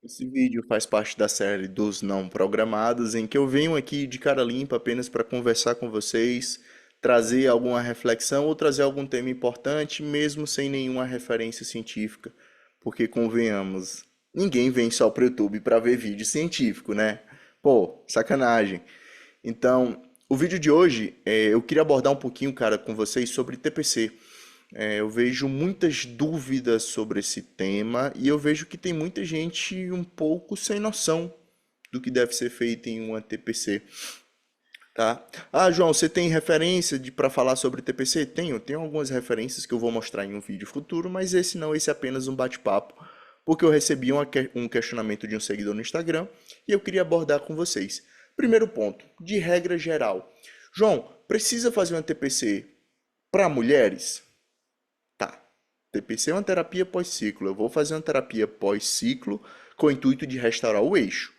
Esse vídeo faz parte da série dos não programados, em que eu venho aqui de cara limpa apenas para conversar com vocês, trazer alguma reflexão ou trazer algum tema importante, mesmo sem nenhuma referência científica, porque convenhamos, ninguém vem só para o YouTube para ver vídeo científico, né? Pô, sacanagem. Então, o vídeo de hoje, eu queria abordar um pouquinho, cara, com vocês sobre TPC. Eu vejo muitas dúvidas sobre esse tema e eu vejo que tem muita gente um pouco sem noção do que deve ser feito em uma TPC, tá? Ah, João, você tem referência de para falar sobre TPC? Tenho algumas referências que eu vou mostrar em um vídeo futuro, mas esse não, esse é apenas um bate-papo, porque eu recebi um questionamento de um seguidor no Instagram e eu queria abordar com vocês. Primeiro ponto, de regra geral. João, precisa fazer uma TPC para mulheres? Tá. TPC é uma terapia pós-ciclo. Eu vou fazer uma terapia pós-ciclo com o intuito de restaurar o eixo.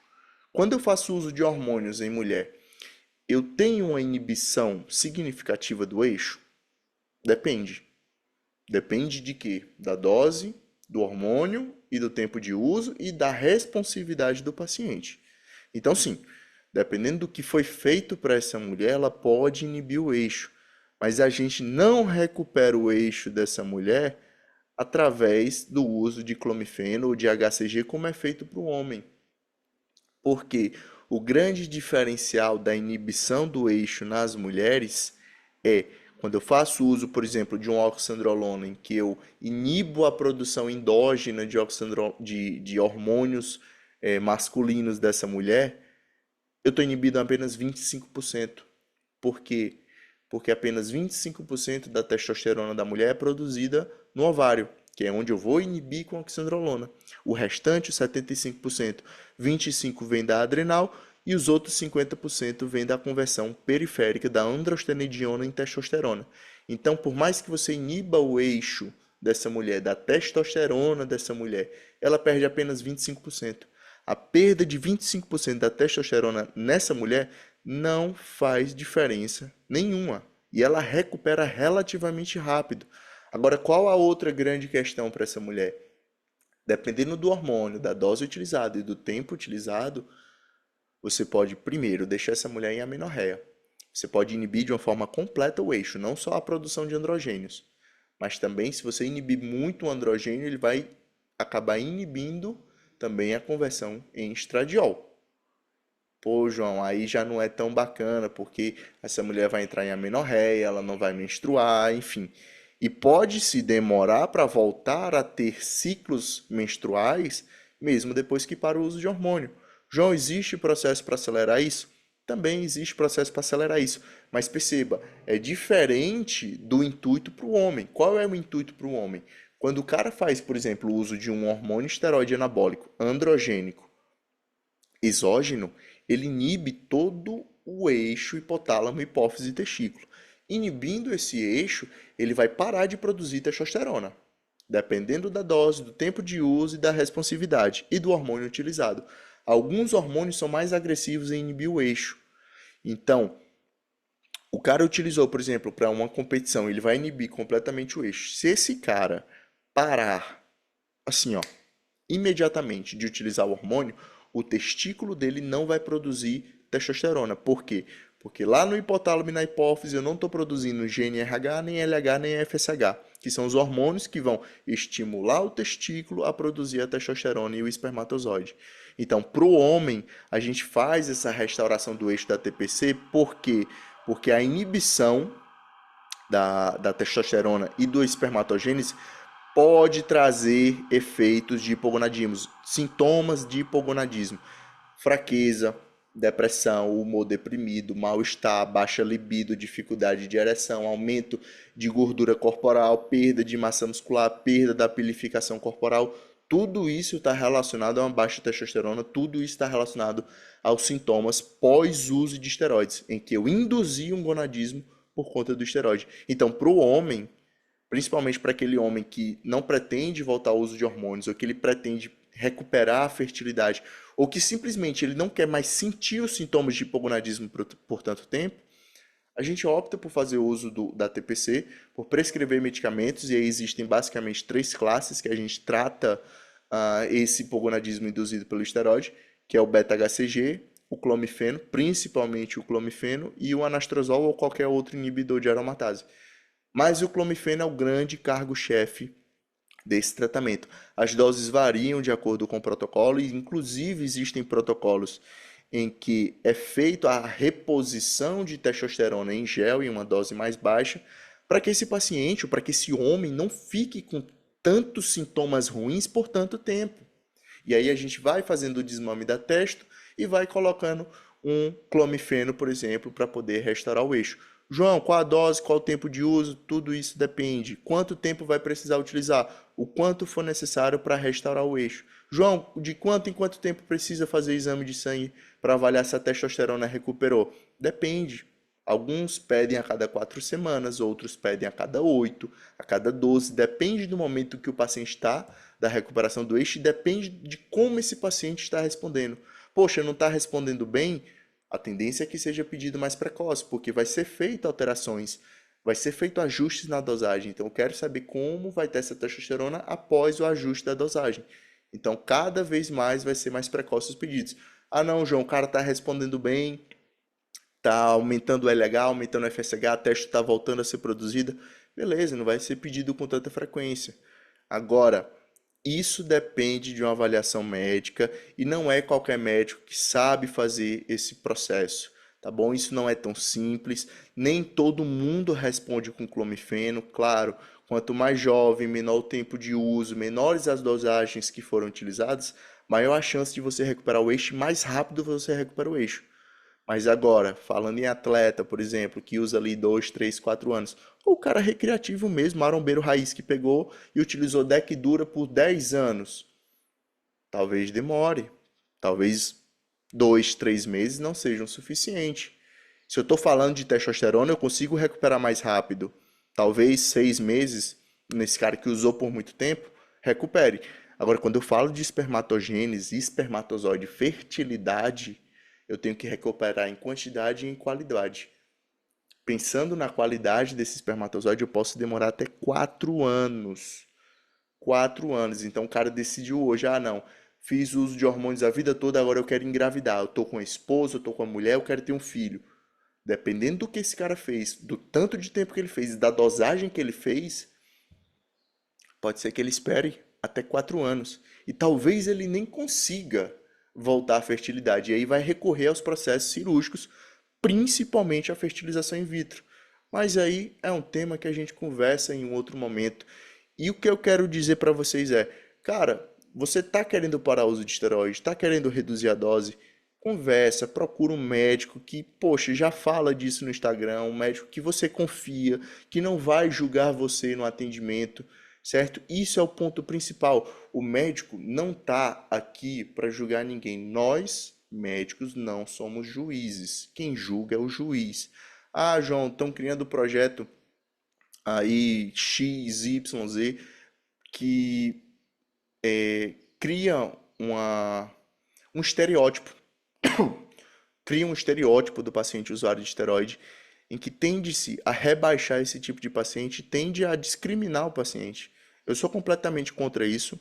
Quando eu faço uso de hormônios em mulher, eu tenho uma inibição significativa do eixo? Depende. Depende de quê? Da dose, do hormônio e do tempo de uso e da responsividade do paciente. Então, sim, dependendo do que foi feito para essa mulher, ela pode inibir o eixo. Mas a gente não recupera o eixo dessa mulher através do uso de clomifeno ou de HCG, como é feito para o homem. Porque o grande diferencial da inibição do eixo nas mulheres é quando eu faço uso, por exemplo, de um oxandrolona, em que eu inibo a produção endógena de hormônios masculinos dessa mulher, eu estou inibindo apenas 25%. Por quê? Porque apenas 25% da testosterona da mulher é produzida no ovário, que é onde eu vou inibir com a oxandrolona. O restante, 75%, 25% vem da adrenal e os outros 50% vem da conversão periférica da androstenediona em testosterona. Então, por mais que você iniba o eixo dessa mulher, da testosterona dessa mulher, ela perde apenas 25%. A perda de 25% da testosterona nessa mulher não faz diferença nenhuma. E ela recupera relativamente rápido. Agora, qual a outra grande questão para essa mulher? Dependendo do hormônio, da dose utilizada e do tempo utilizado, você pode primeiro deixar essa mulher em amenorreia. Você pode inibir de uma forma completa o eixo, não só a produção de androgênios, mas também se você inibir muito o androgênio, ele vai acabar inibindo também a conversão em estradiol. Pô, João, aí já não é tão bacana, porque essa mulher vai entrar em amenorreia, ela não vai menstruar, enfim. E pode se demorar para voltar a ter ciclos menstruais, mesmo depois que para o uso de hormônio. João, existe processo para acelerar isso? Também existe processo para acelerar isso. Mas perceba, é diferente do intuito para o homem. Qual é o intuito para o homem? Quando o cara faz, por exemplo, o uso de um hormônio esteroide anabólico androgênico exógeno, ele inibe todo o eixo hipotálamo, hipófise e testículo. Inibindo esse eixo, ele vai parar de produzir testosterona, dependendo da dose, do tempo de uso e da responsividade e do hormônio utilizado. Alguns hormônios são mais agressivos em inibir o eixo. Então, o cara utilizou, por exemplo, para uma competição, ele vai inibir completamente o eixo. Se esse cara parar, assim, ó, imediatamente de utilizar o hormônio, o testículo dele não vai produzir testosterona. Por quê? Porque lá no hipotálamo e na hipófise eu não estou produzindo GNRH, nem LH, nem FSH, que são os hormônios que vão estimular o testículo a produzir a testosterona e o espermatozoide. Então, para o homem, a gente faz essa restauração do eixo da TPC, por quê? Porque a inibição da testosterona e do espermatogênese pode trazer efeitos de hipogonadismo, sintomas de hipogonadismo, fraqueza, depressão, humor deprimido, mal-estar, baixa libido, dificuldade de ereção, aumento de gordura corporal, perda de massa muscular, perda da pilificação corporal. Tudo isso está relacionado a uma baixa testosterona, tudo isso está relacionado aos sintomas pós-uso de esteroides, em que eu induzi um gonadismo por conta do esteroide. Então, para o homem, principalmente para aquele homem que não pretende voltar ao uso de hormônios, ou que ele pretende recuperar a fertilidade, ou que simplesmente ele não quer mais sentir os sintomas de hipogonadismo por tanto tempo, a gente opta por fazer uso da TPC, por prescrever medicamentos, e aí existem basicamente três classes que a gente trata esse hipogonadismo induzido pelo esteroide, que é o beta-HCG, o clomifeno, principalmente o clomifeno, e o anastrozol ou qualquer outro inibidor de aromatase. Mas o clomifeno é o grande cargo-chefe desse tratamento. As doses variam de acordo com o protocolo e, inclusive, existem protocolos em que é feita a reposição de testosterona em gel em uma dose mais baixa, para que esse paciente, ou para que esse homem não fique com tantos sintomas ruins por tanto tempo. E aí a gente vai fazendo o desmame da testo e vai colocando um clomifeno, por exemplo, para poder restaurar o eixo. João, qual a dose, qual o tempo de uso? Tudo isso depende. Quanto tempo vai precisar utilizar? O quanto for necessário para restaurar o eixo. João, de quanto em quanto tempo precisa fazer exame de sangue para avaliar se a testosterona recuperou? Depende. Alguns pedem a cada 4 semanas, outros pedem a cada 8, a cada 12. Depende do momento que o paciente está, da recuperação do eixo, e depende de como esse paciente está respondendo. Poxa, não está respondendo bem? A tendência é que seja pedido mais precoce, porque vai ser feito alterações, vai ser feito ajustes na dosagem. Então, eu quero saber como vai ter essa testosterona após o ajuste da dosagem. Então, cada vez mais vai ser mais precoce os pedidos. Ah, não, João, o cara está respondendo bem, está aumentando o LH, aumentando o FSH, a testa está voltando a ser produzida. Beleza, não vai ser pedido com tanta frequência. Agora, isso depende de uma avaliação médica e não é qualquer médico que sabe fazer esse processo, tá bom? Isso não é tão simples, nem todo mundo responde com clomifeno, claro. Quanto mais jovem, menor o tempo de uso, menores as dosagens que foram utilizadas, maior a chance de você recuperar o eixo e mais rápido você recupera o eixo. Mas agora, falando em atleta, por exemplo, que usa ali 2, 3, 4 anos, ou o cara recreativo mesmo, marombeiro raiz que pegou e utilizou deck dura por 10 anos, talvez demore, talvez 2, 3 meses não sejam suficiente. Se eu estou falando de testosterona, eu consigo recuperar mais rápido. Talvez 6 meses, nesse cara que usou por muito tempo, recupere. Agora, quando eu falo de espermatogênese, espermatozoide, fertilidade, eu tenho que recuperar em quantidade e em qualidade. Pensando na qualidade desse espermatozoide, eu posso demorar até 4 anos. 4 anos. Então o cara decidiu hoje, ah não, fiz uso de hormônios a vida toda, agora eu quero engravidar. Eu tô com a esposa, eu tô com a mulher, eu quero ter um filho. Dependendo do que esse cara fez, do tanto de tempo que ele fez, da dosagem que ele fez, pode ser que ele espere até 4 anos. E talvez ele nem consiga voltar à fertilidade. E aí vai recorrer aos processos cirúrgicos, principalmente a fertilização in vitro. Mas aí é um tema que a gente conversa em um outro momento. E o que eu quero dizer para vocês é, cara, você está querendo parar o uso de esteroide, está querendo reduzir a dose, conversa, procura um médico que, poxa, já fala disso no Instagram, um médico que você confia, que não vai julgar você no atendimento, certo? Isso é o ponto principal. O médico não está aqui para julgar ninguém. Nós, médicos, não somos juízes. Quem julga é o juiz. Ah, João, estão criando o projeto aí X, Y, Z que cria um estereótipo, cria um estereótipo do paciente usuário de esteroide em que tende-se a rebaixar esse tipo de paciente, tende a discriminar o paciente. Eu sou completamente contra isso,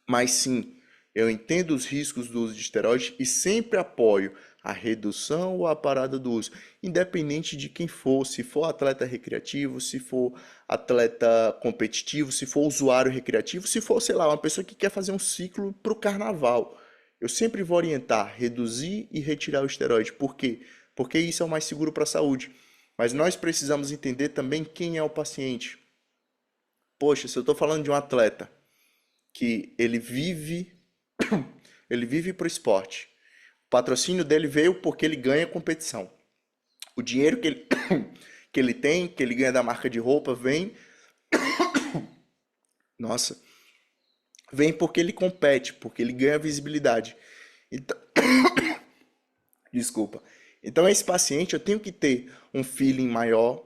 mas sim, eu entendo os riscos do uso de esteroide e sempre apoio a redução ou a parada do uso, independente de quem for, se for atleta recreativo, se for atleta competitivo, se for usuário recreativo, se for, sei lá, uma pessoa que quer fazer um ciclo para o carnaval. Eu sempre vou orientar, reduzir e retirar o esteroide. Por quê? Porque isso é o mais seguro para a saúde. Mas nós precisamos entender também quem é o paciente. Poxa, se eu estou falando de um atleta que ele vive para o esporte. O patrocínio dele veio porque ele ganha competição. O dinheiro que ele tem, que ele ganha da marca de roupa, nossa, vem porque ele compete, porque ele ganha visibilidade. Então, desculpa. Então, esse paciente, eu tenho que ter um feeling maior,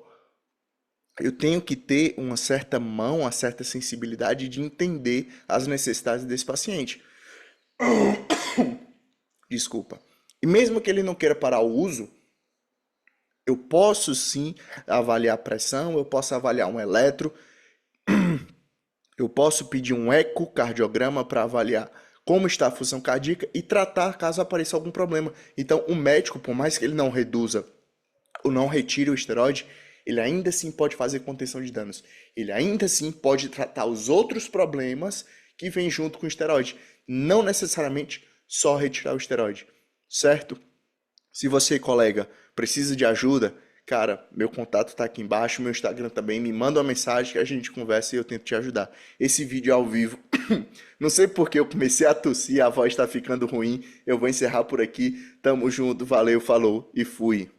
eu tenho que ter uma certa mão, uma certa sensibilidade de entender as necessidades desse paciente. Desculpa. E mesmo que ele não queira parar o uso, eu posso sim avaliar a pressão, eu posso avaliar um eletro, Eu posso pedir um ecocardiograma para avaliar como está a função cardíaca e tratar caso apareça algum problema. Então, o médico, por mais que ele não reduza ou não retire o esteroide, ele ainda assim pode fazer contenção de danos. Ele ainda assim pode tratar os outros problemas que vêm junto com o esteroide. Não necessariamente só retirar o esteroide, certo? Se você, colega, precisa de ajuda, cara, meu contato tá aqui embaixo, meu Instagram também, me manda uma mensagem que a gente conversa e eu tento te ajudar. Esse vídeo é ao vivo, não sei porque eu comecei a tossir, a voz tá ficando ruim, eu vou encerrar por aqui. Tamo junto, valeu, falou e fui.